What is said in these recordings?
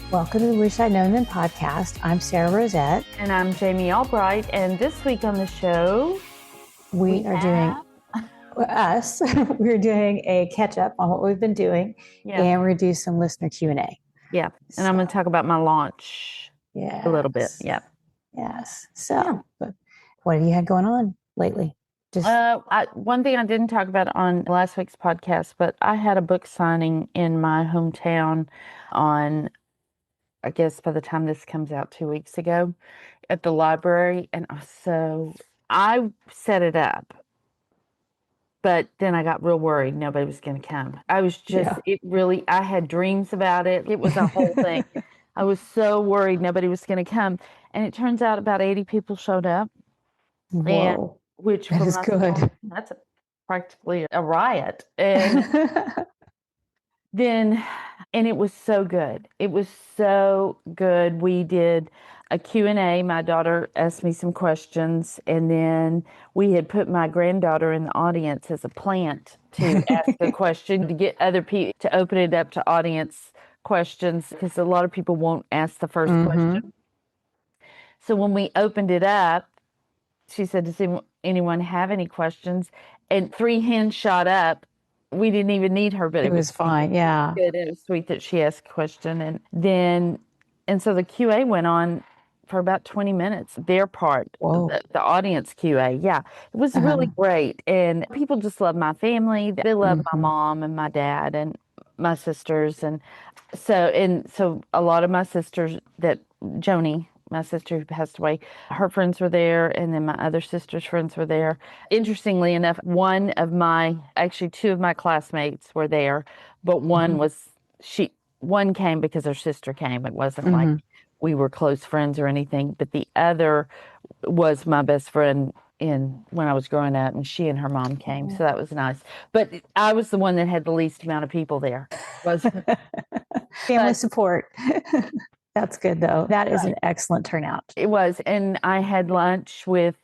Welcome to the Wish I'd Known Then podcast. I'm Sarah Rosette. And I'm Jami Albright. And this week on the show, we're doing a catch up on what we've been doing. Yeah. And we're going to do some listener Q&A. Yeah. And I'm going to talk about my launch a little bit. Yeah. Yes. So, but what have you had going on lately? One thing I didn't talk about on last week's podcast, but I had a book signing in my hometown on, I guess by the time this comes out, 2 weeks ago at the library. And I set it up, but then I got real worried nobody was going to come. I had dreams about it. It was a whole thing. I was so worried nobody was going to come. And it turns out about 80 people showed up. Whoa. Which that is good. That's practically a riot. And and it was so good. It was so good. We did a Q&A. My daughter asked me some questions, and then we had put my granddaughter in the audience as a plant to ask a question to get other people to open it up to audience questions, because a lot of people won't ask the first question. So when we opened it up, she said, does anyone have any questions? And 3 hands shot up. We didn't even need her, but it was fine. Yeah. Good. It was sweet that she asked a question. And so the QA went on for about 20 minutes, their part, the audience QA. Yeah, it was really great. And people just love my family. They love my mom and my dad and my sisters. And so a lot of my sisters Joni, my sister who passed away, her friends were there, and then my other sister's friends were there. Interestingly enough, two of my classmates were there, but one came because her sister came. It wasn't like we were close friends or anything, but the other was my best friend when I was growing up, and she and her mom came, so that was nice. But I was the one that had the least amount of people there. Family support. That's good, though. That is an excellent turnout. It was. And I had lunch with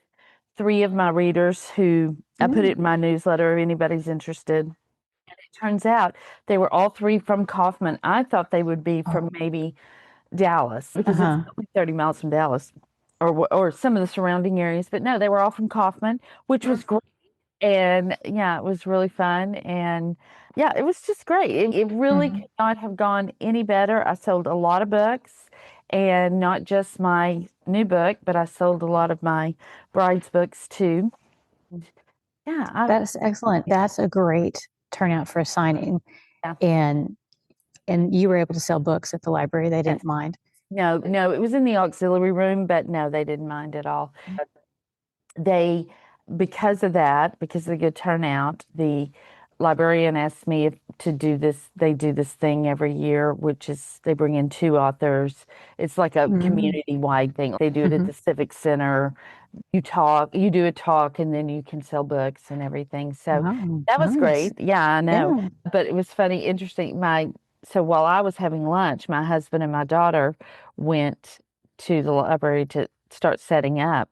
3 of my readers who I put it in my newsletter if anybody's interested. And it turns out they were all 3 from Kaufman. I thought they would be from maybe Dallas, because it's only 30 miles from Dallas or some of the surrounding areas. But no, they were all from Kaufman, which was great. And yeah, it was really fun. And yeah, it was just great. It really could not have gone any better. I sold a lot of books, and not just my new book, but I sold a lot of my bride's books too. Yeah. That's excellent. That's a great turnout for a signing. Yeah. And you were able to sell books at the library. They didn't mind. No, it was in the auxiliary room, but no, they didn't mind at all. Because of the good turnout, the librarian asked me to do this. They do this thing every year, which is they bring in 2 authors. It's like a community-wide thing. They do it at the Civic Center. You do a talk, and then you can sell books and everything. So that was great. Yeah, I know. Yeah. But it was funny, interesting. So while I was having lunch, my husband and my daughter went to the library to start setting up.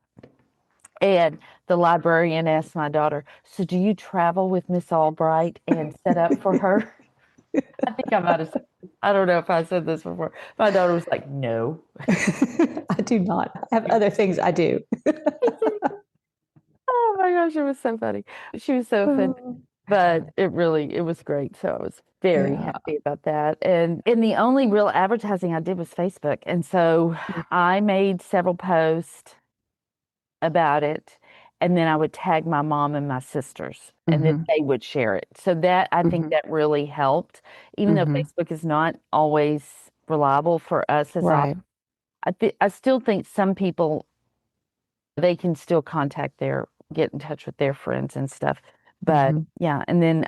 And the librarian asked my daughter, so do you travel with Miss Albright and set up for her? I think I don't know if I said this before. My daughter was like, no. I do not. I have other things I do. Oh my gosh, it was so funny. She was so offended. But it was great. So I was very happy about that. And the only real advertising I did was Facebook. And so I made several posts about it, and then I would tag my mom and my sisters, and then they would share it. So that, I think that really helped, even though Facebook is not always reliable for us as I still think some people, they can still get in touch with their friends and stuff. But yeah, and then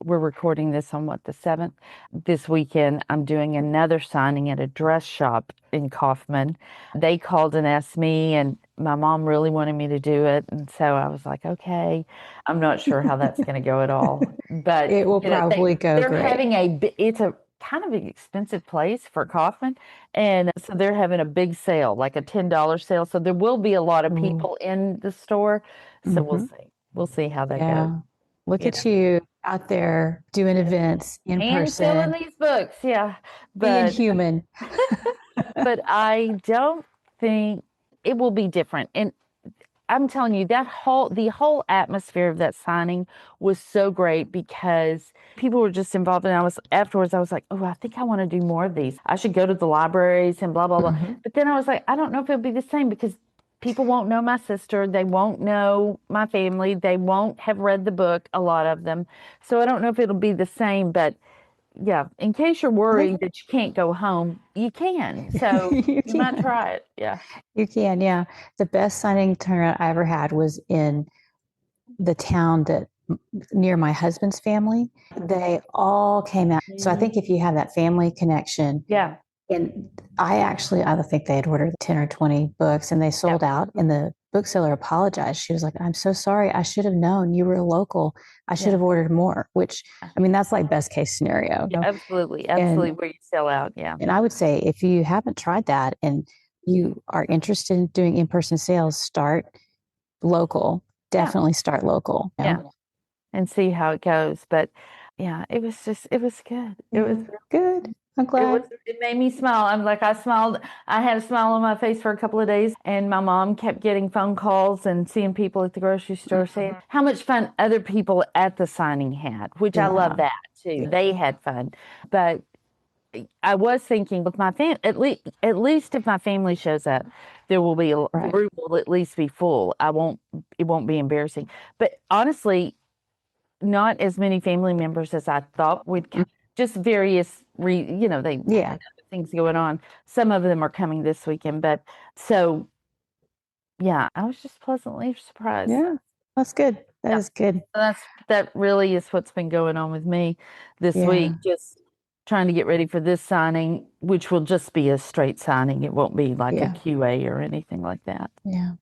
we're recording this on the 7th. This weekend, I'm doing another signing at a dress shop in Kaufman. They called and asked me, and my mom really wanted me to do it. And so I was like, okay, I'm not sure how that's going to go at all, but it will probably go they're great. It's a kind of an expensive place for Kaufman. And so they're having a big sale, like a $10 sale. So there will be a lot of people in the store. So we'll see how that goes. Look at you out there doing events in And selling person, these books, yeah. being But human. but I don't think it will be different. And I'm telling you, the whole atmosphere of that signing was so great because people were just involved. And afterwards, I was like, oh, I think I want to do more of these. I should go to the libraries and blah, blah, blah. Mhm. But then I was like, I don't know if it'll be the same because people won't know my sister. They won't know my family. They won't have read the book, a lot of them. So I don't know if it'll be the same. But yeah, in case you're I think worried that you can't go home, you can. So you you might can. try it. Yeah. You can, yeah. The best signing turnout I ever had was in the town that near my husband's family. They all came out. So I think if you have that family connection, Yeah. and I think they had ordered 10 or 20 books and they Yeah. sold out. And the bookseller apologized. She was like, I'm so sorry. I should have known you were local. I should Yeah. have ordered more, which, I mean, that's like best case scenario. Yeah, absolutely. And, Absolutely. Where you sell out. Yeah. and I would say if you haven't tried that and you are interested in doing in-person sales, start local. Yeah. Definitely start local. Yeah. And see how it goes. But yeah, it was good. It was Good. I'm It glad. it made me smile. I smiled. I had a smile on my face for a couple of days, and my mom kept getting phone calls and seeing people at the grocery store saying how much fun other people at the signing had, which I love Yeah. that too. They had fun. But I was thinking with my family, at least if my family shows up, the Right. room will at least be full. It won't be embarrassing. But honestly, not as many family members as I thought would come. Just they Yeah. had other things going on. Some of them are coming this weekend, but so yeah, I was just pleasantly surprised. Yeah. That's good. That Yeah, is good. that really is what's been going on with me this Yeah. week. Just trying to get ready for this signing, which will just be a straight signing. It won't be like a Yeah. QA or anything like that. Yeah.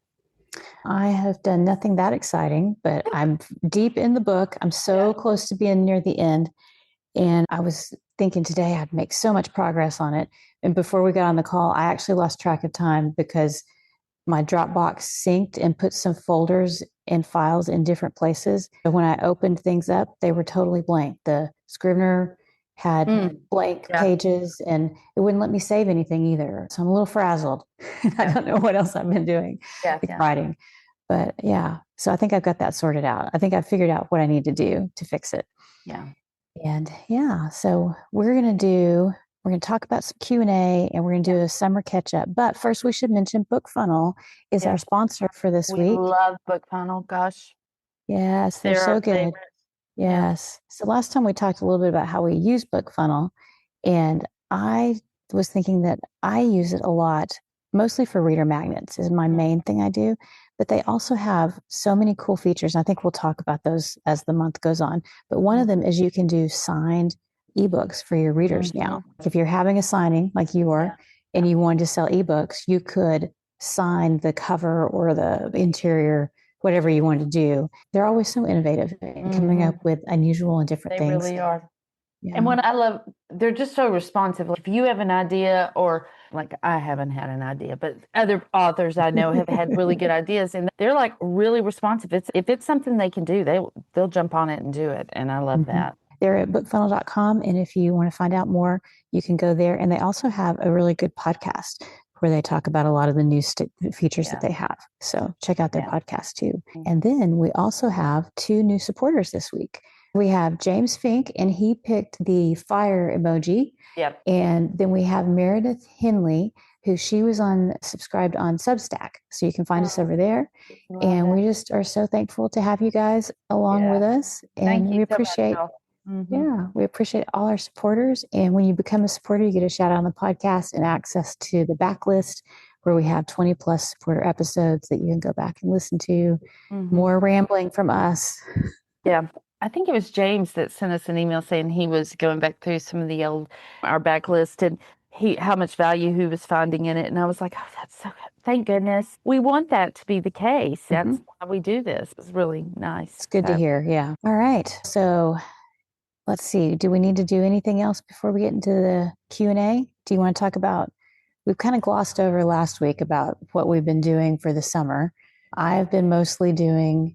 I have done nothing that exciting, but I'm deep in the book. I'm so close to being near the end. And I was thinking today I'd make so much progress on it. And before we got on the call, I actually lost track of time because my Dropbox synced and put some folders and files in different places. So when I opened things up, they were totally blank. The Scrivener had blank Yeah. pages and it wouldn't let me save anything either. So I'm a little frazzled. I don't know what else I've been doing with writing. But yeah, so I think I've got that sorted out. I think I've figured out what I need to do to fix it. Yeah. And yeah, so we're going to talk about some Q&A and we're going to do a summer catch up. But first we should mention Book Funnel is our sponsor for this We week. love Book Funnel. Gosh. Yes, they're so our good. favorite. Yes. So last time we talked a little bit about how we use Book Funnel, and I was thinking that I use it a lot, mostly for reader magnets is my main thing I do. But they also have so many cool features. I think we'll talk about those as the month goes on. But one of them is you can do signed ebooks for your readers now. If you're having a signing like you are and you wanted to sell ebooks, you could sign the cover or the interior, whatever you want to do. They're always so innovative and coming up with unusual and different They things. really are. Yeah. And what I love, they're just so responsive. If you have an idea, or like I haven't had an idea, but other authors I know have had really good ideas, and they're like really responsive. If it's something they can do, they'll jump on it and do it, and I love that. They're at bookfunnel.com, and if you want to find out more, you can go there. And they also have a really good podcast where they talk about a lot of the new features that they have. So check out their podcast too. And then we also have 2 new supporters this week. We have James Fink, and he picked the fire emoji. Yep. And then we have Meredith Henley, who she was subscribed on Substack. So you can find us over there. And we just are so thankful to have you guys along with us. And Thank you we so much, appreciate y'all. yeah, we appreciate all our supporters. And when you become a supporter, you get a shout out on the podcast and access to the backlist where we have 20 plus supporter episodes that you can go back and listen to. More rambling from us. Yeah. I think it was James that sent us an email saying he was going back through some of our backlist and how much value he was finding in it. And I was like, oh, that's so good. Thank goodness. We want that to be the case. That's why we do this. It's really nice. It's good to hear. Yeah. All right. So let's see. Do we need to do anything else before we get into the Q&A? Do you want to talk about, we've kind of glossed over last week about what we've been doing for the summer. I've been mostly doing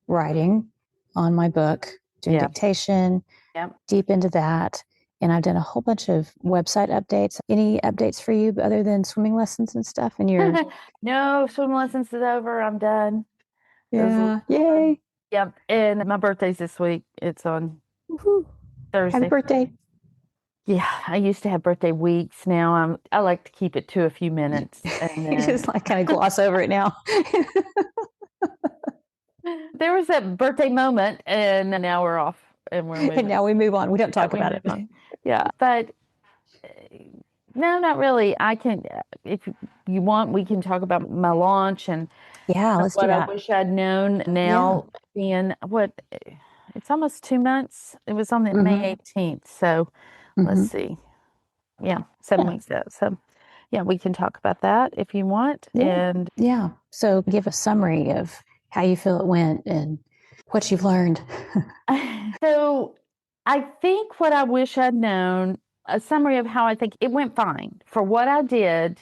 writing on my book, doing dictation, Yep. deep into that. And I've done a whole bunch of website updates. Any updates for you other than swimming lessons and stuff? And you're No, swim lessons is over. I'm done. It was a lot yeah, of fun. yay. Yep. And my birthday's this week. It's on Woohoo. Happy Thursday. birthday. Yeah, I used to have birthday weeks. Now I like to keep it to a few minutes and You then just like kind of gloss over it now. there was that birthday moment and now we're off and we're And moving. now we move on. We don't Yeah, talk we about move it. on. Yeah, but no, not really. I can, if you want, we can talk about my launch and Yeah, let's do what I that. wish I'd known Yeah. now being what it's almost 2 months. It was on the May Mm-hmm. 18th. So let's Mm-hmm. see. Yeah, 7 weeks out. So yeah, we can talk about that if you want. Yeah. And Yeah. So give a summary of how you feel it went and what you've learned. so I think what I wish I'd known, a summary of how I think it went fine. For what I did,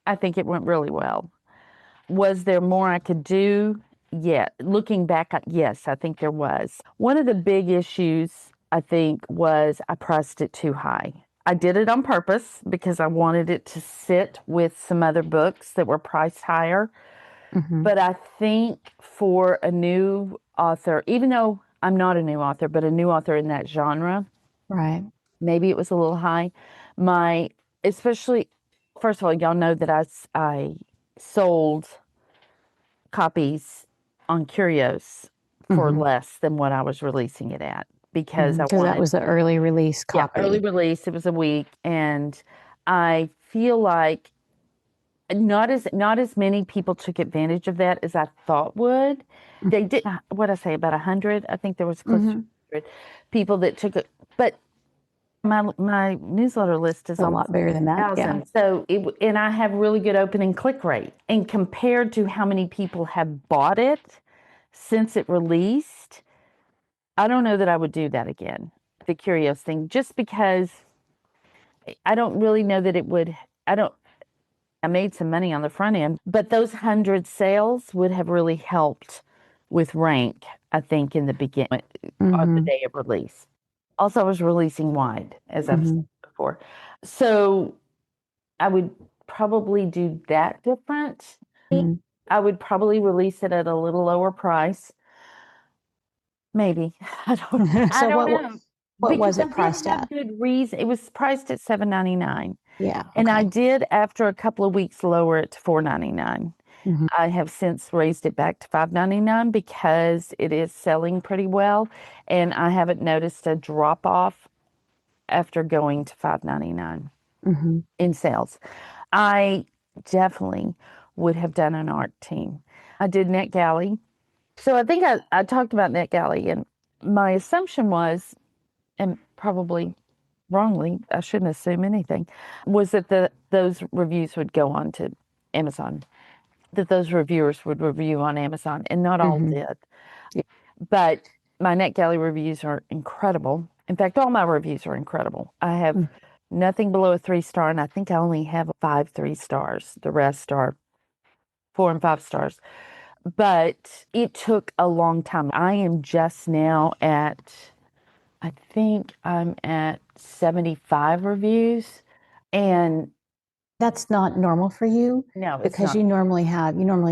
I think it went really well. Was there more I could do? Yeah. Looking back, yes, I think there was. One of the big issues, I think, was I priced it too high. I did it on purpose because I wanted it to sit with some other books that were priced higher. Mm-hmm. But I think for a new author, even though I'm not a new author, but a new author in that genre, Right. maybe it was a little high. My, especially, first of all, y'all know that I sold copies on Curios for Mm-hmm. less than what I was releasing it at because I Because that wanted, was the early release yeah, early copy. release. It was a week, and I feel like not as many people took advantage of that as I thought would. They did what I say about 100. I think there was close to Mm-hmm. 100 people that took it, but my newsletter list is A almost lot bigger than that. Yeah. 1,000. So and I have really good open and click rate. And compared to how many people have bought it since it released, I don't know that I would do that again. The Curious thing, just because I don't really know that it would. I don't. I made some money on the front end, but those 100 sales would have really helped with rank, I think, in the beginning on the Mm-hmm. day of release. Also, I was releasing wide, as I've said Mm-hmm. before. So I would probably do that different. Mm-hmm. I would probably release it at a little lower price. Maybe. I So don't know. what Because was I it did priced have at? good reason. It was priced at $7.99. Yeah. And I Okay. did, after a couple of weeks, lower it to $4.99. Mm-hmm. I have since raised it back to $5.99 because it is selling pretty well, and I haven't noticed a drop off after going to $5.99 Mm-hmm. in sales. I definitely would have done an art team. I did NetGalley. So I think I talked about NetGalley, and my assumption was, and probably wrongly, I shouldn't assume anything, was that those reviews would go on to Amazon, that those reviewers would review on Amazon, and not all Mm-hmm. did. Yeah. But my NetGalley reviews are incredible. In fact, all my reviews are incredible. I have nothing below a 3 star, and I think I only have 5 3 stars. The rest are 4 and 5 stars. But it took a long time. I am just now I think I'm at 75 reviews. And That's not normal for you no, it's because not. you normally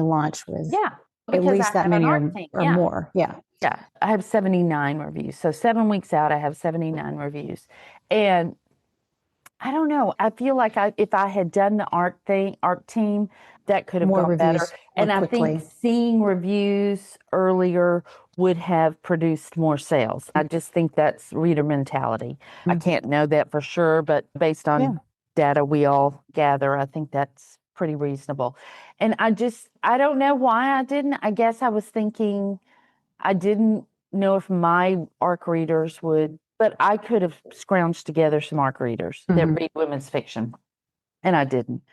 launch with Yeah, at because I least that have an many art team. or Yeah. more. Yeah. Yeah. I have 79 reviews. So 7 weeks out, I have 79 reviews. And I don't know. I feel like if I had done the art team, that could have More gone better. reviews more And I think quickly. seeing reviews earlier would have produced more sales. I just think that's reader mentality. I Mm-hmm. can't know that for sure, but based Yeah. on data we all gather, I think that's pretty reasonable. And I don't know why I didn't. I guess I was thinking I didn't know if my ARC readers would, but I could have scrounged together some ARC readers that Mm-hmm. read women's fiction, and I didn't.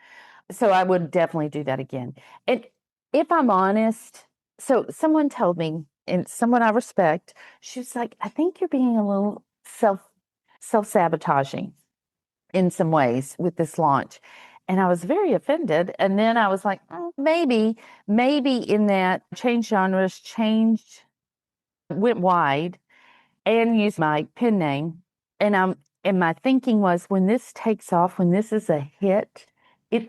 So I would definitely do that again. And if I'm honest, so someone told me, and someone I respect, she was like, I think you're being a little self-sabotaging in some ways with this launch. And I was very offended. And then I was like, maybe in that change genres, change went wide and used my pen name. And my thinking was, when this takes off, when this is a hit,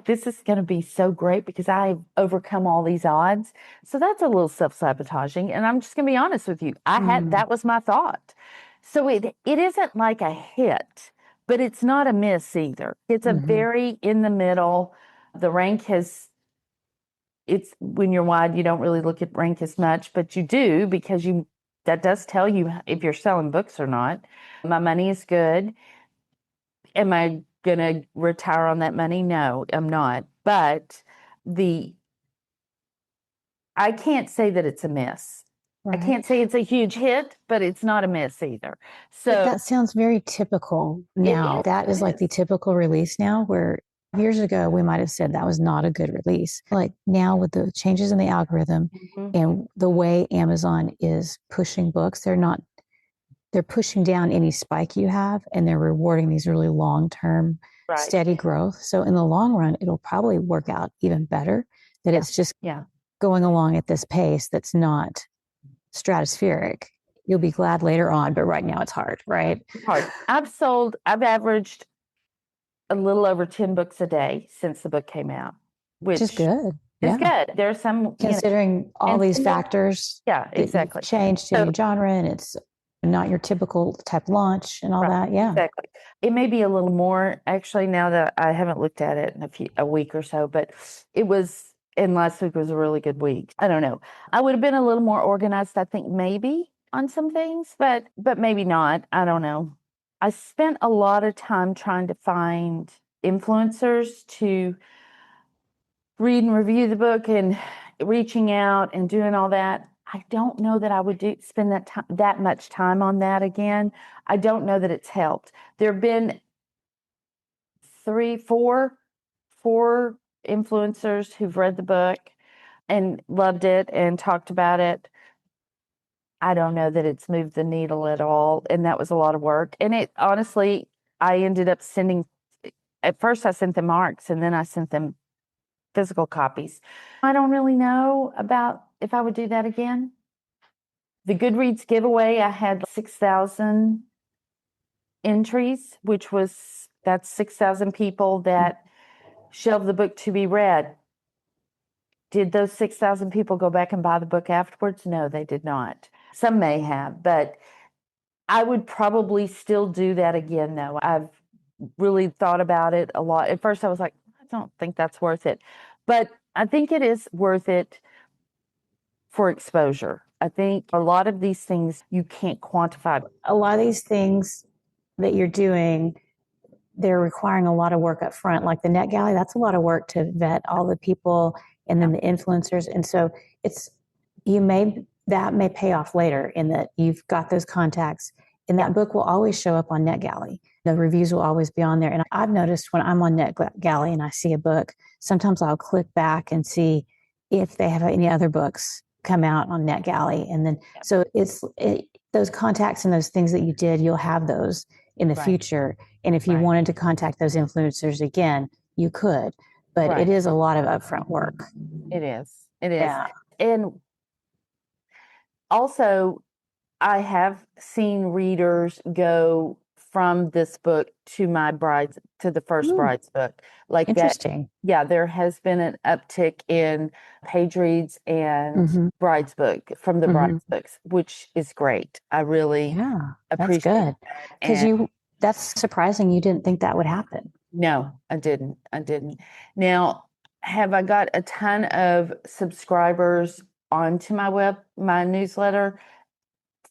this is going to be so great because I've overcome all these odds. So that's a little self-sabotaging. And I'm just going to be honest with you. That was my thought. So it isn't like a hit, but it's not a miss either. It's a very in the middle. The rank it's when you're wide, you don't really look at rank as much, but you do because that does tell you if you're selling books or not. My money is good. Am I gonna retire on that money? No, I'm not. But the I can't say that it's a miss. I Right. can't say it's a huge hit, but it's not a miss either. But So that sounds very typical it now. is. That is It like the is. typical release now, where years ago we might have said that was not a good release. Like now, with the changes in the algorithm Mhm. and the way Amazon is pushing books, they're pushing down any spike you have and they're rewarding these really long-term Right. steady growth. So in the long run, it'll probably work out even better that Yeah. it's just Yeah. going along at this pace that's not stratospheric. You'll be glad later on, but right now it's hard, right? It's hard. I've averaged a little over 10 books a day since the book came out, Which is which good. is Yeah. good. There's some, Considering all and these some days, factors yeah, that you've exactly. changed in So, your genre and it's not your typical type launch and all right, that. Yeah. exactly. It may be a little more actually now that I haven't looked at it in a week or so, but it was, and last week was a really good week. I don't know. I would have been a little more organized, I think, maybe on some things, but maybe not. I don't know. I spent a lot of time trying to find influencers to read and review the book and reaching out and doing all that. I don't know that I would spend that much time on that again. I don't know that it's helped. There have been three, four influencers who've read the book and loved it and talked about it. I don't know that it's moved the needle at all. And that was a lot of work. And it honestly, I ended up at first I sent them ARCs and then I sent them physical copies. I don't really know about if I would do that again. The Goodreads giveaway, I had 6,000 entries, that's 6,000 people that shelved the book to be read. Did those 6,000 people go back and buy the book afterwards? No, they did not. Some may have, but I would probably still do that again, though. I've really thought about it a lot. At first, I was like, I don't think that's worth it. But I think it is worth it for exposure. I think a lot of these things you can't quantify. A lot of these things that you're doing, they're requiring a lot of work up front. Like the Net Galley, that's a lot of work to vet all the people and then the influencers. And so it's, that may pay off later in that you've got those contacts and that book will always show up on NetGalley. The reviews will always be on there. And I've noticed when I'm on NetGalley and I see a book, sometimes I'll click back and see if they have any other books come out on NetGalley. And then, so those contacts and those things that you did, you'll have those in the future. And if you wanted to contact those influencers again, you could. But it is a lot of upfront work. It is. It is. Yeah. And also, I have seen readers go from this book to the first bride's book. Like that. Interesting. Yeah, there has been an uptick in page reads and bride's book from the bride's books, which is great. I really That's appreciate good. that. Because that's surprising. You didn't think that would happen. No, I didn't. I didn't. Now, have I got a ton of subscribers onto my newsletter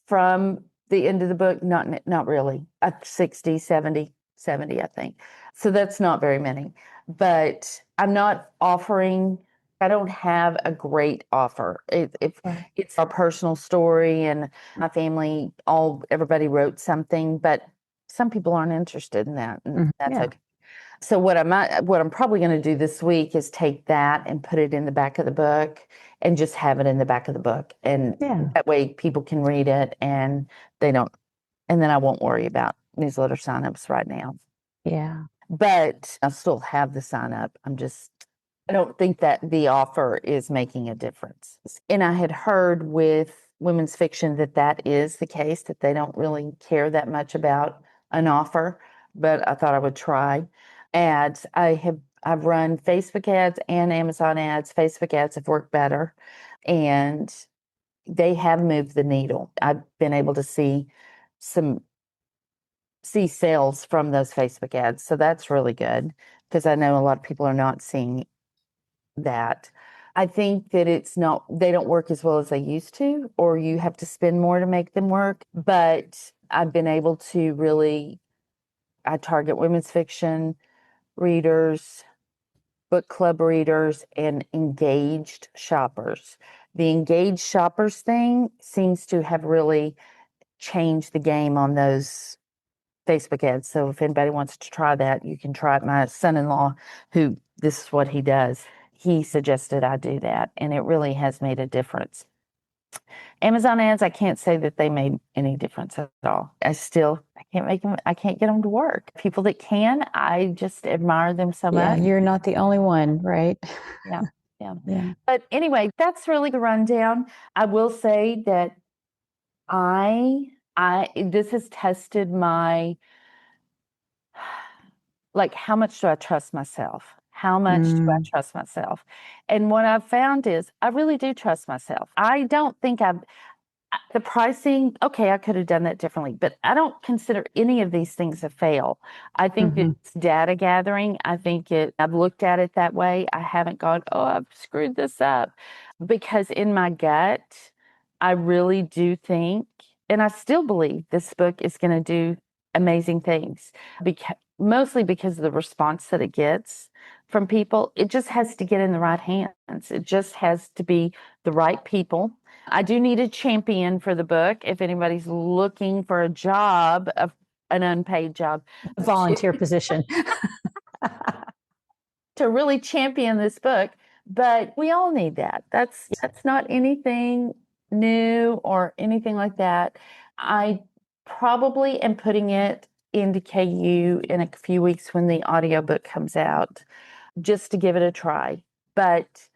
from the end of the book? Not really. 60, 70, I think. So that's not very many. But I don't have a great offer. It's our personal story and my family, everybody wrote something, but some people aren't interested in that. And that's okay. So what I'm probably going to do this week is take that and put it in the back of the book and just have it in the back of the book. And that way people can read it and they don't, and then I won't worry about newsletter signups right now. Yeah. But I'll still have the sign up. I don't think that the offer is making a difference. And I had heard with women's fiction that is the case, that they don't really care that much about an offer, but I thought I would try. Ads, I've run Facebook ads and Amazon ads. Facebook ads have worked better, and they have moved the needle. I've been able to some see sales from those Facebook ads. So that's really good because I know a lot of people are not seeing that. I think that they don't work as well as they used to, or you have to spend more to make them work. But I've been able to I target women's fiction readers, book club readers, and engaged shoppers. The engaged shoppers thing seems to have really changed the game on those Facebook ads. So if anybody wants to try that, you can try it. My son-in-law, who this is what he does, he suggested I do that, and it really has made a difference. Amazon ads, I can't say that they made any difference at all. I can't make them, I can't get them to work. People that can, I just admire them so Yeah, much. you're not the only one, right? Yeah, yeah. Yeah. But anyway, that's really the rundown. I will say that this has tested my, like, how much do I trust myself? How much do I trust myself? And what I've found is I really do trust myself. I don't think the pricing, okay, I could have done that differently, but I don't consider any of these things a fail. I think Mm-hmm. it's data gathering. I've looked at it that way. I haven't gone, oh, I've screwed this up. Because in my gut, I really do think, and I still believe this book is going to do amazing things, mostly because of the response that it gets from people. It just has to get in the right hands. It just has to be the right people. I do need a champion for the book if anybody's looking for a job, an unpaid job, Volunteer position. to really champion this book. But we all need that. That's not anything new or anything like that. I probably am putting it into KU in a few weeks when the audiobook comes out, just to give it a try. But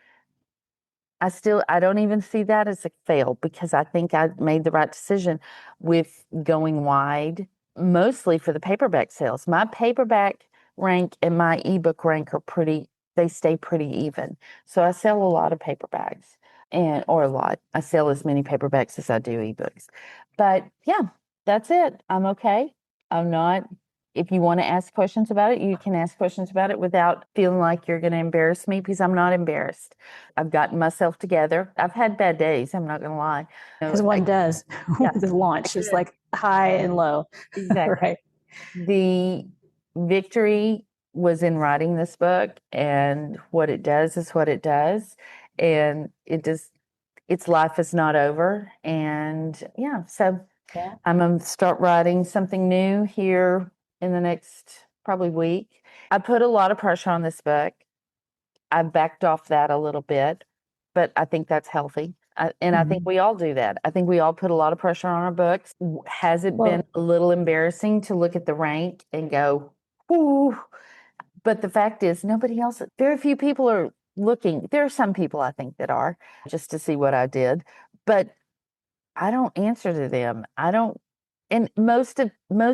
I don't even see that as a fail because I think I made the right decision with going wide, mostly for the paperback sales. My paperback rank and my ebook rank they stay pretty even. So I sell a lot of paperbacks or a lot. I sell as many paperbacks as I do ebooks. But yeah, that's it. I'm okay. I'm not If you want to ask questions about it, you can ask questions about it without feeling like you're going to embarrass me, because I'm not embarrassed. I've gotten myself together. I've had bad days, I'm not going to lie. As one does. Yeah, The launch is like high and low. exactly. Right. The victory was in writing this book, and what it does is what it does. And its life is not over. And yeah, so Yeah. I'm going to start writing something new here in the next probably week. I put a lot of pressure on this book. I backed off that a little bit, but I think that's healthy. I think we all do that. I think we all put a lot of pressure on our books. Has it been a little embarrassing to look at the rank and go, ooh? But the fact is, very few people are looking. There are some people I think that are, just to see what I did, but I don't answer to them. I don't, and most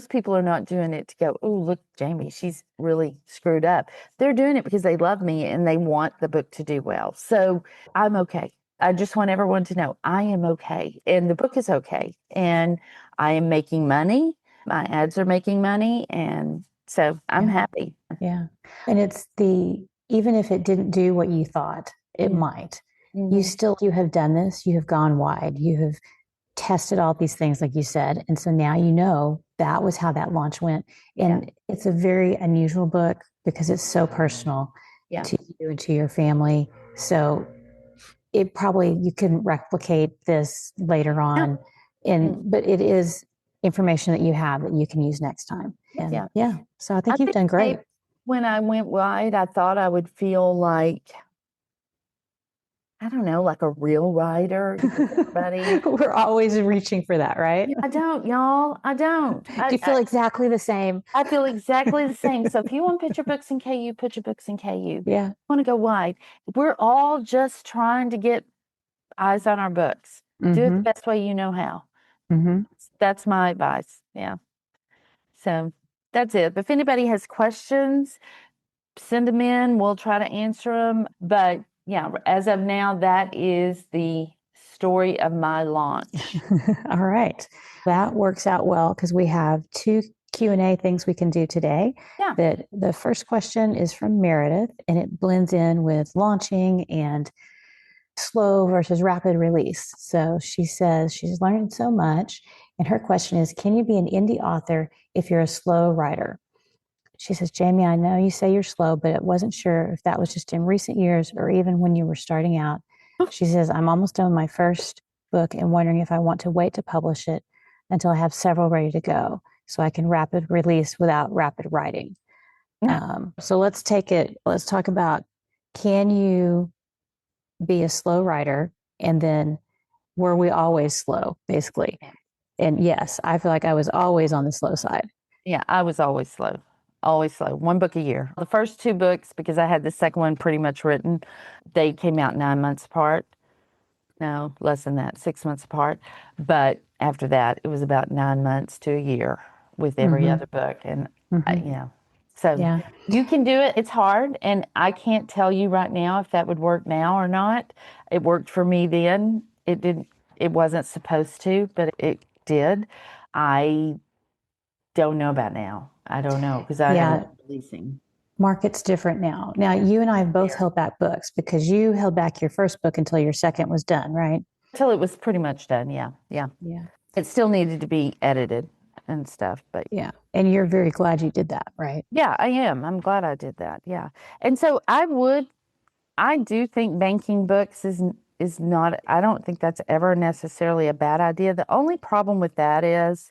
people are not doing it to go, oh, look, Jami, she's really screwed up. They're doing it because they love me and they want the book to do well. So I'm okay. I just want everyone to know I am okay, and the book is okay, and I am making money. My ads are making money, and so I'm happy. Yeah. And even if it didn't do what you thought it might, you have done this, you have gone wide, you have tested all these things, like you said. And so now you know that was how that launch went. And it's a very unusual book because it's so personal to you and to your family. So you can replicate this later on. But it is information that you have that you can use next time. And so I think you've done great. When I went wide, I thought I would feel like, I don't know, like a real writer. We're always reaching for that, right? I don't, y'all. I don't. Do you feel exactly the same? I feel exactly the same. So if you want to put your books in KU, put your books in KU. Yeah. Want to go wide. We're all just trying to get eyes on our books. Do it the Mm-hmm. best way you know how. Mm-hmm. That's my advice. Yeah. So that's it. If anybody has questions, send them in. We'll try to answer them. But yeah, as of now, that is the story of my launch. All right. That works out well because we have two Q&A things we can do today. Yeah. That the first question is from Meredith, and it blends in with launching and slow versus rapid release. So she says she's learned so much. And her question is, can you be an indie author if you're a slow writer? She says, Jamie, I know you say you're slow, but it wasn't sure if that was just in recent years or even when you were starting out. She says, I'm almost done with my first book and wondering if I want to wait to publish it until I have several ready to go so I can rapid release without rapid writing. So let's talk about, can you be a slow writer? And then were we always slow, basically? And yes, I feel like I was always on the slow side. Yeah, I was always slow. Always slow. One book a year. The first two books, because I had the second one pretty much written, they came out 9 months apart. No, less than that, 6 months apart. But after that, it was about 9 months to a year with every Mm-hmm. other book. And, Mm-hmm. so Yeah. you can do it. It's hard. And I can't tell you right now if that would work now or not. It worked for me then. It wasn't supposed to, but it did. I don't know about now. I don't know because I haven't Yeah. been releasing. Market's different now. Now, you and I have both held back books because you held back your first book until your second was done, right? Until it was pretty much done. Yeah. Yeah. Yeah. It still needed to be edited and stuff, but Yeah. And you're very glad you did that, right? yeah, I am. I'm glad I did that. Yeah. And so I do think banking books is not, I don't think that's ever necessarily a bad idea. The only problem with that is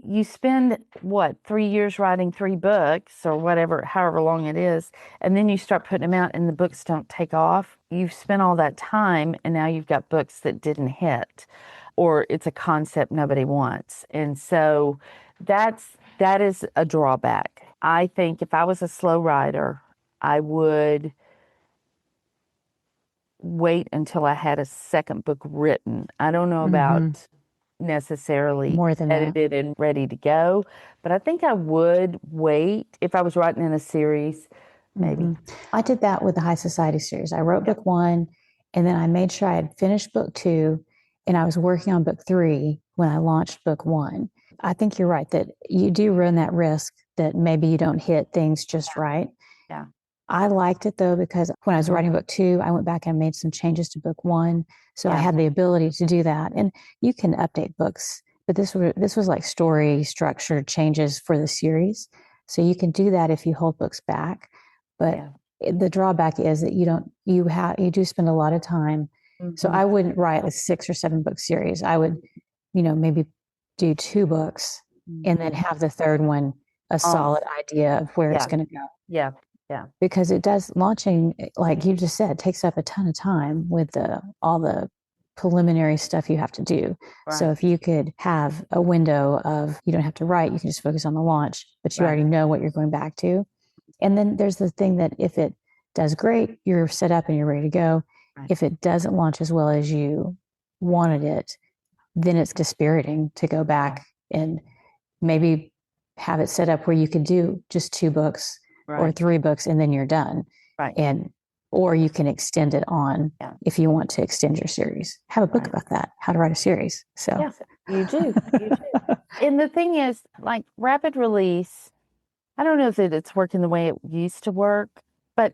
you spend what, 3 years writing three books or whatever, however long it is, and then you start putting them out and the books don't take off. You've spent all that time and now you've got books that didn't hit, or it's a concept nobody wants. And so that is a drawback. I think if I was a slow writer, I would wait until I had a second book written. I don't know about Mm-hmm. necessarily More than that. edited and ready to go, but I think I would wait if I was writing in a series, maybe. Mm-hmm. I did that with the High Society series. I wrote Yeah. book one, and then I made sure I had finished book two, and I was working on book three when I launched book one. I think you're right that you do run that risk that maybe you don't hit things just right. Yeah. I liked it though, because when I was writing book two, I went back and made some changes to book one. So I Yeah. had the ability to do that. And you can update books, but this was like story structure changes for the series. So you can do that if you hold books back. But Yeah. the drawback is that you do spend a lot of time. So Mhm. I wouldn't write a 6 or 7 book series. I would, maybe do 2 books and then have the third one a Um, solid idea of where it's yeah. going to go, Yeah. Yeah. because it does, launching, like you just said, takes up a ton of time with all the preliminary stuff you have to do. Right. So if you could have a window of, you don't have to write, you can just focus on the launch, but you Right. already know what you're going back to. And then there's the thing that if it does great, you're set up and you're ready to go. Right. If it doesn't launch as well as you wanted it, then it's dispiriting to go back and maybe have it set up where you could do just 2 books or Right. 3 books and then you're done. Right. And or you can extend it on Yeah. if you want to extend your series. Have a book Right. about that, how to write a series. So Yeah, you do. You do. And the thing is, like rapid release, I don't know if it's working the way it used to work, but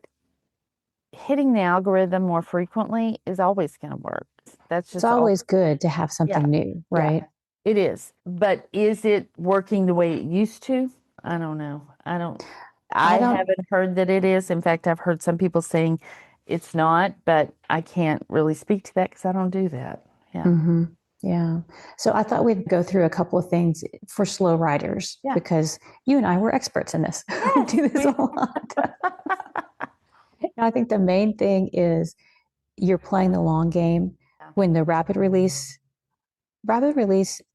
hitting the algorithm more frequently is always going to work. That's it's just all. always good to have Yeah. something new, Yeah, right? it is. But is it working the way it used to? I don't know. I I don't. haven't heard that it is. In fact, I've heard some people saying it's not, but I can't really speak to that because I don't do that. Yeah. Mm-hmm. Yeah. So I thought we'd go through a couple of things for slow writers, Yeah. because you and I were experts in this. We Yes, do this a lot. And I think the main thing is you're playing the long game. Yeah. When the rapid release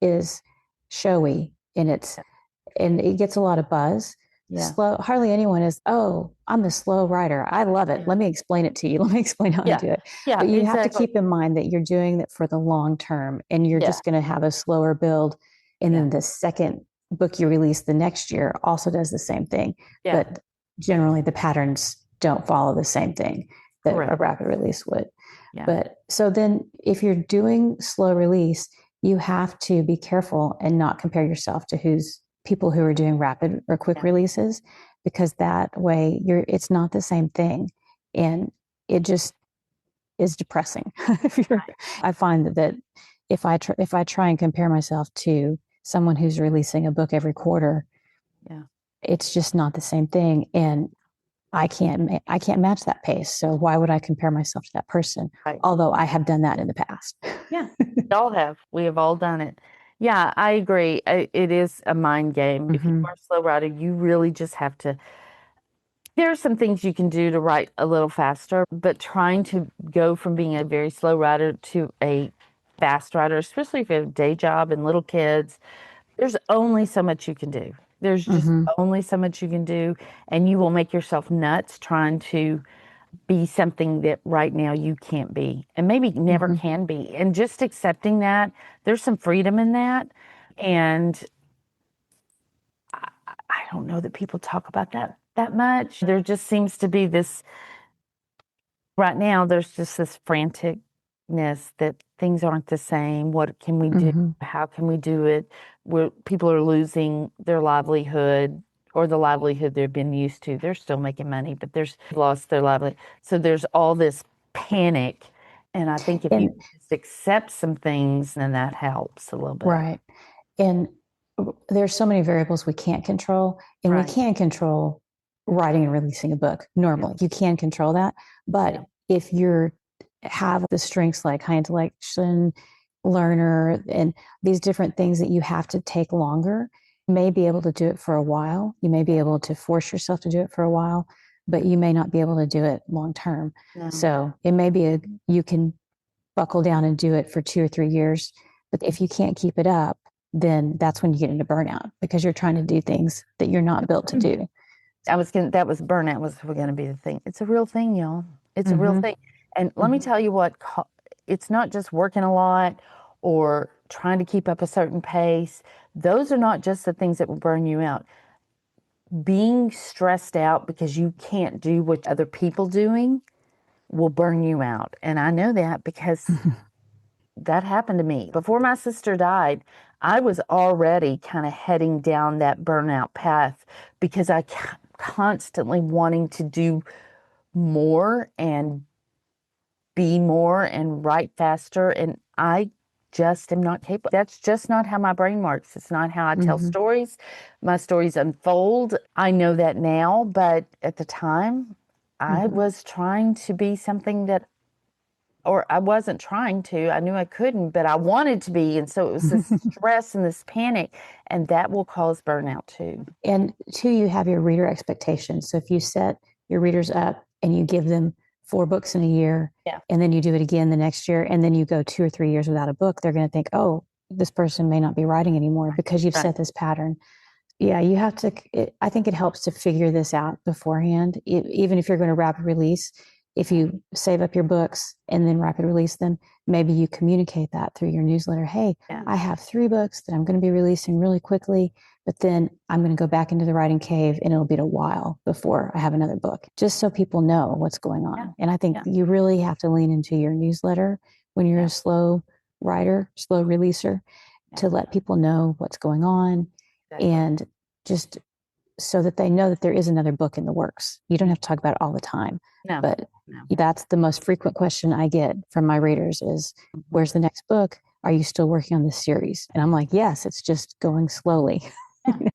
is showy and it gets a lot of buzz. Yeah. hardly anyone is, oh, I'm a slow writer. I love it. Yeah. Let me explain it to you. Let me explain how I Yeah. do it. Yeah, But you have to exactly. keep in mind that you're doing it for the long term and you're Yeah. just going to have a slower build. And Yeah. then the second book you release the next year also does the same thing. Yeah. But generally, the patterns don't follow the same thing that a Correct. rapid release would. Yeah. But so then if you're doing slow release, you have to be careful and not compare yourself to people who are doing rapid or quick Yeah. releases, because that way it's not the same thing. And it just is depressing. I find that if I try and compare myself to someone who's releasing a book every quarter, Yeah. it's just not the same thing. And I can't match that pace. So why would I compare myself to that person? Right. Although I have done that in the past. Yeah. We all have. We have all done it. Yeah, I agree. It is a mind game. If you Mm-hmm. are a slow writer, you really just have to. There are some things you can do to write a little faster, but trying to go from being a very slow writer to a fast writer, especially if you have a day job and little kids, there's only so much you can do. There's just Mm-hmm. only so much you can do, and you will make yourself nuts trying to be something that right now you can't be and maybe never Mm-hmm. can be. And just accepting that, there's some freedom in that. And I don't know that people talk about that much. There just seems to be this right now, there's just this franticness that things aren't the same. What can we do? Mm-hmm. How can we do it? Where people are losing their livelihood or the livelihood they've been used to. They're still making money, but they've lost their livelihood. So there's all this panic. And I think if you And just accept some things, then that helps a little bit. right. And there's so many variables we can't control, and we Right. can control writing and releasing a book Yeah. normally. You can control that. Yeah. But if you're have the strengths like high intellection, learner, and these different things that you have to take longer, you may be able to do it for a while. You may be able to force yourself to do it for a while, but you may not be able to do it long term. No. So it may be you can buckle down and do it for 2 or 3 years. But if you can't keep it up, then that's when you get into burnout because you're trying to do things that you're not built to do. That was burnout was going to be the thing. It's a real thing, y'all. It's a real Mm-hmm. thing. And let me tell you what, it's not just working a lot or trying to keep up a certain pace. Those are not just the things that will burn you out. Being stressed out because you can't do what other people doing will burn you out. And I know that because that happened to me. Before my sister died, I was already kind of heading down that burnout path because I constantly wanting to do more and be more and write faster. And I just am not capable. That's just not how my brain works. It's not how I tell Mm-hmm. stories. My stories unfold. I know that now, but at the time, I Mm-hmm. was trying to be something that or I wasn't trying to. I knew I couldn't, but I wanted to be. And so it was this stress and this panic, and that will cause burnout too. And two, you have your reader expectations. So if you set your readers up and you give them 4 books in a year, Yeah. and then you do it again the next year, and then you go 2 or 3 years without a book, they're going to think, oh, this person may not be writing anymore because you've Right. set this pattern. Yeah, you have to. I think it helps to figure this out beforehand. Even if you're going to rapid release, if you save up your books and then rapid release them, maybe you communicate that through your newsletter. Hey, Yeah. I have 3 books that I'm going to be releasing really quickly, but then I'm going to go back into the writing cave and it'll be a while before I have another book, just so people know what's going on. Yeah. And I think Yeah. you really have to lean into your newsletter when you're Yeah. a slow writer, slow releaser, to let people know what's going on. Exactly. And just so that they know that there is another book in the works. You don't have to talk about it all the time, No. but No. that's the most frequent question I get from my readers is, where's the next book? Are you still working on this series? And I'm like, yes, it's just going slowly. Yeah, exactly.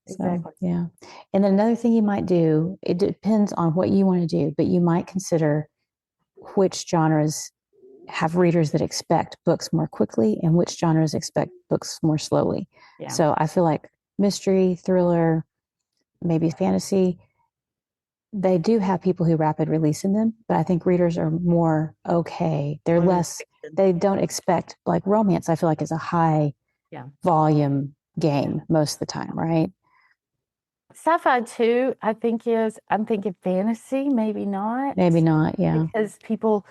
So, Exactly. yeah. And then another thing you might do, it depends on what you want to do, but you might consider which genres have readers that expect books more quickly and which genres expect books more slowly. Yeah. So I feel like mystery, thriller, maybe fantasy, they do have people who rapid release in them, but I think readers are more okay. They're less, they don't expect, like romance, I feel like is a high Yeah. volume game most of the time, right? Sci-fi too, I'm thinking fantasy, maybe not, Maybe not. Yeah. because people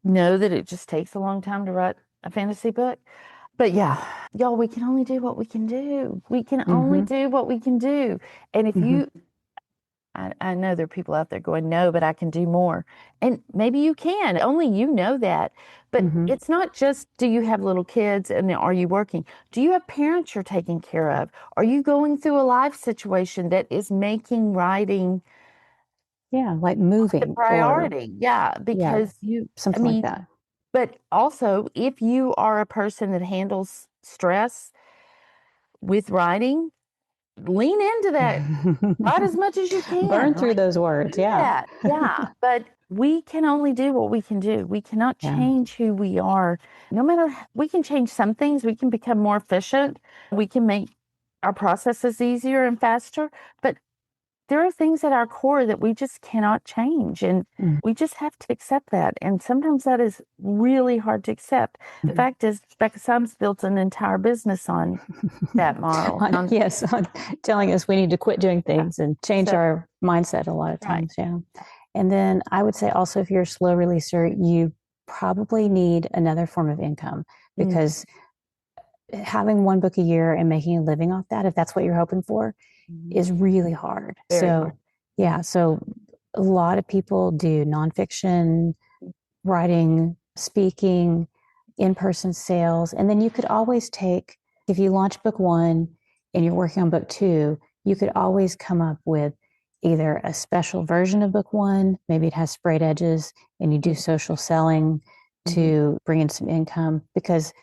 know that it just takes a long time to write a fantasy book. But yeah, y'all, we can only do what we can do. We can only Mm-hmm. do what we can do. And if Mm-hmm. you, I know there are people out there going, no, but I can do more. And maybe you can, only you know that. But Mm-hmm. it's not just, do you have little kids and are you working? Do you have parents you're taking care of? Are you going through a life situation that is making writing Yeah. Like the moving or, priority? Yeah, yeah, because I something like mean, that. but also if you are a person that handles stress with writing, lean into that. Write as much as you can. Burn through Like, those do words. Yeah. that. Yeah. But we can only do what we can do. We cannot Yeah. change who we are. No matter, we can change some things. We can become more efficient. We can make our processes easier and faster. But there are things at our core that we just cannot change. And Mm. we just have to accept that. And sometimes that is really hard to accept. The fact is, Becca Sums built an entire business on that model. Yes, on telling us we need to quit doing Yeah. things and change So, our mindset a lot of right. times. Yeah. And then I would say also, if you're a slow releaser, you probably need another form of income Mm, because having one book a year and making a living off that, if that's what you're hoping for, mhm. is really hard. Very hard. So, yeah. So a lot of people do nonfiction, writing, speaking, in person sales. And then you could always take, if you launch book one and you're working on book two, you could always come up with either a special version of book one, maybe it has sprayed edges, and you do social selling Mhm. to bring in some income. Because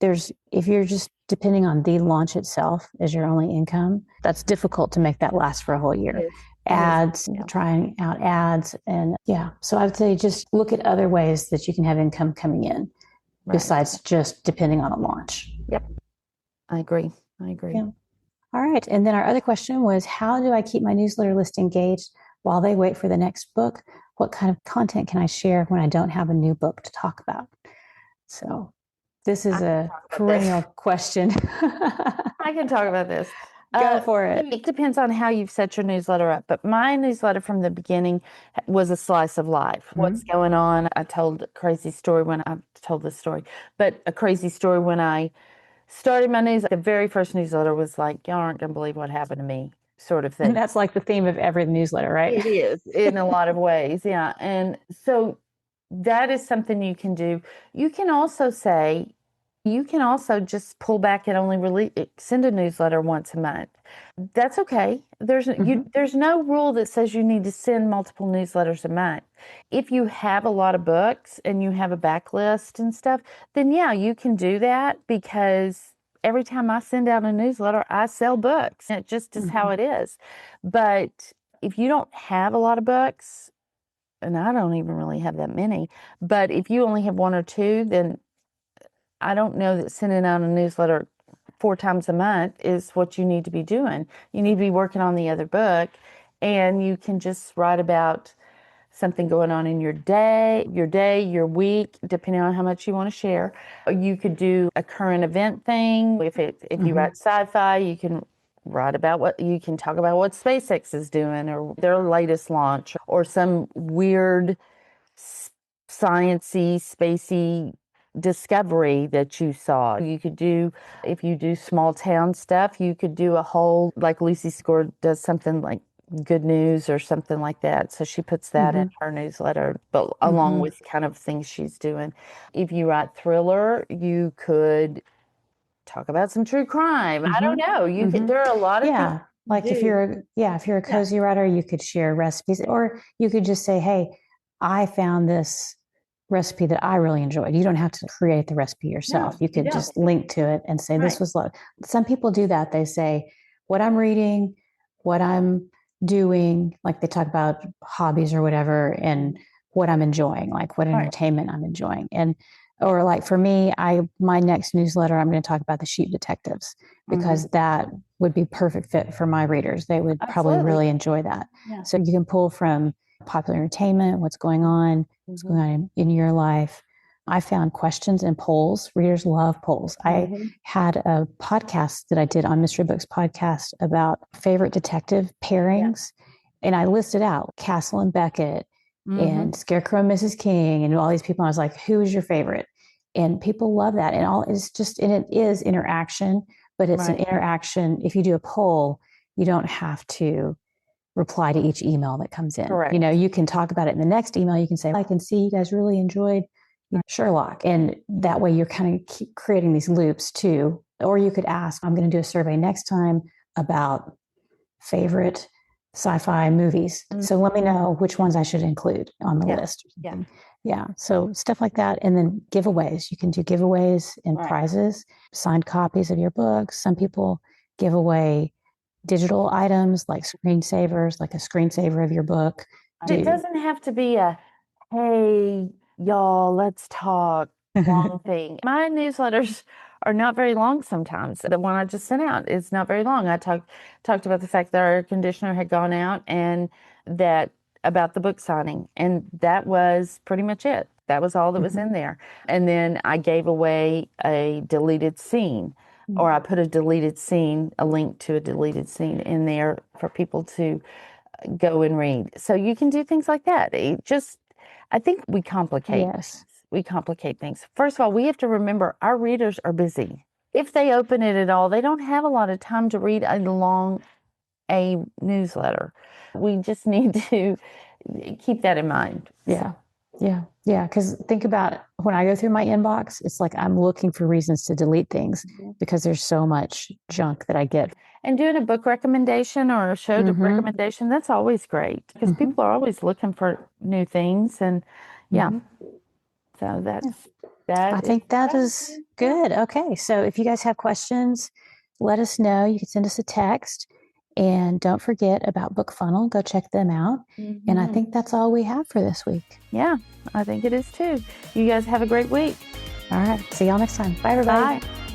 if you're just depending on the launch itself as your only income, that's difficult to make that last for a whole It year. is. It is. Ads, Yeah. trying out ads, and yeah. So I would say just look at other ways that you can have income coming in Right. besides just depending on a launch. Yep. I agree. I agree. Yeah. All right. And then our other question was, how do I keep my newsletter list engaged while they wait for the next book? What kind of content can I share when I don't have a new book to talk about? So this I is can a talk about this. perennial question. I can talk about this. Go for So it. it depends on how you've set your newsletter up, but my newsletter from the beginning was a slice of life. What's Mm-hmm. going on? I told a crazy story when I told this story, but a crazy story when I started my news. The very first newsletter was like, y'all aren't gonna believe what happened to me, sort of And thing. that's like the theme of every newsletter, right? It is in a lot of ways, yeah. And so that is something you can do. You can also say, you can also just pull back and only release send a newsletter once a month. That's okay. Mm-hmm. There's no rule that says you need to send multiple newsletters a month. If you have a lot of books and you have a backlist and stuff, then yeah, you can do that because every time I send out a newsletter, I sell books. It just is how Mm-hmm. it is. But if you don't have a lot of books, and I don't even really have that many, but if you only have one or two, then I don't know that sending out a newsletter 4 times a month is what you need to be doing. You need to be working on the other book, and you can just write about something going on in your week, depending on how much you want to share. You could do a current event thing. If you Mm-hmm. write sci-fi, you can write about what you can talk about what SpaceX is doing or their latest launch or some weird sciencey, spacey discovery that you saw. You could do, if you do small town stuff, you could do a whole, like Lucy Score does something like good news or something like that. So she puts that in Mm-hmm. her newsletter, but along Mm-hmm. with kind of things she's doing. If you write thriller, you could talk about some true crime. I don't know. Mm-hmm. Mm-hmm. There are a lot of things Yeah. you Like can do. if you're a Yeah. cozy writer, you could share recipes, or you could just say, hey, I found this recipe that I really enjoyed. You don't have to create the recipe yourself. No, You you could don't. just link to it and say, this Right. was love. Some people do that. They say, what I'm reading, what I'm doing, like they talk about hobbies or whatever, and what I'm enjoying, like what Right. entertainment I'm enjoying. And, or like for me, my next newsletter, I'm going to talk about the sheep detectives Mhm. because that would be perfect fit for my readers. They would probably Absolutely. really enjoy that. Yeah. So you can pull from popular entertainment, what's going on Mhm. in your life, I found questions and polls. Readers love polls. I had a podcast that I did on Mystery Books podcast about favorite detective pairings. And I listed out Castle and Beckett and Scarecrow and Mrs. King and all these people. I was like, who is your favorite? And people love that. And all is just, and it is interaction, but it's an interaction. If you do a poll, you don't have to reply to each email that comes in. Correct. You know, you can talk about it in the next email. You can say, I can see you guys really enjoyed Sherlock. And that way you're kind of keep creating these loops too. Or you could ask, I'm going to do a survey next time about favorite sci-fi movies. So let me know which ones I should include on the list. Yeah. So stuff like that. And then giveaways. You can do giveaways and prizes, signed copies of your books. Some people give away digital items like screensavers, like a screensaver of your book. It doesn't have to be a, hey, y'all, let's talk long thing. My newsletters are not very long sometimes. The one I just sent out is not very long. I talked about the fact that our air conditioner had gone out and that about the book signing. And that was pretty much it. That was all that was in there. And then I gave away a deleted scene, or I put a deleted scene, a link to a deleted scene in there for people to go and read. So you can do things like that. I think we complicate. Yes. We complicate things. First of all, we have to remember our readers are busy. If they open it at all, they don't have a lot of time to read a newsletter. We just need to keep that in mind. Yeah. Because think about it. When I go through my inbox, it's like I'm looking for reasons to delete things because there's so much junk that I get. And doing a book recommendation or a show recommendation, that's always great because people are always looking for new things. And so that. I think that is good. Okay. So if you guys have questions, let us know. You can send us a text. And don't forget about BookFunnel. Go check them out. And I think that's all we have for this week. Yeah, I think it is too. You guys have a great week. All right. See y'all next time. Bye, everybody. Bye.